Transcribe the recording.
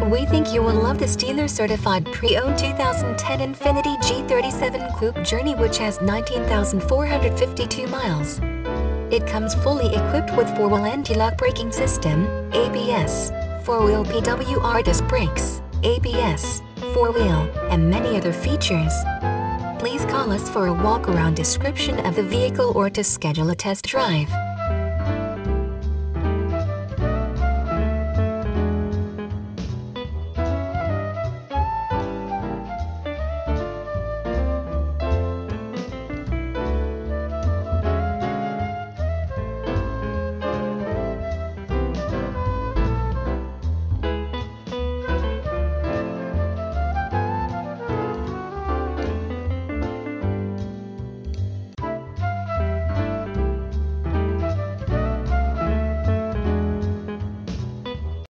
We think you will love this dealer-certified pre-owned 2010 INFINITI G37 Coupe Journey, which has 19,452 miles. It comes fully equipped with 4-wheel anti-lock braking system, ABS, 4-wheel Pwr Disc Brakes, ABS, 4-wheel, and many other features. Please call us for a walk-around description of the vehicle or to schedule a test drive.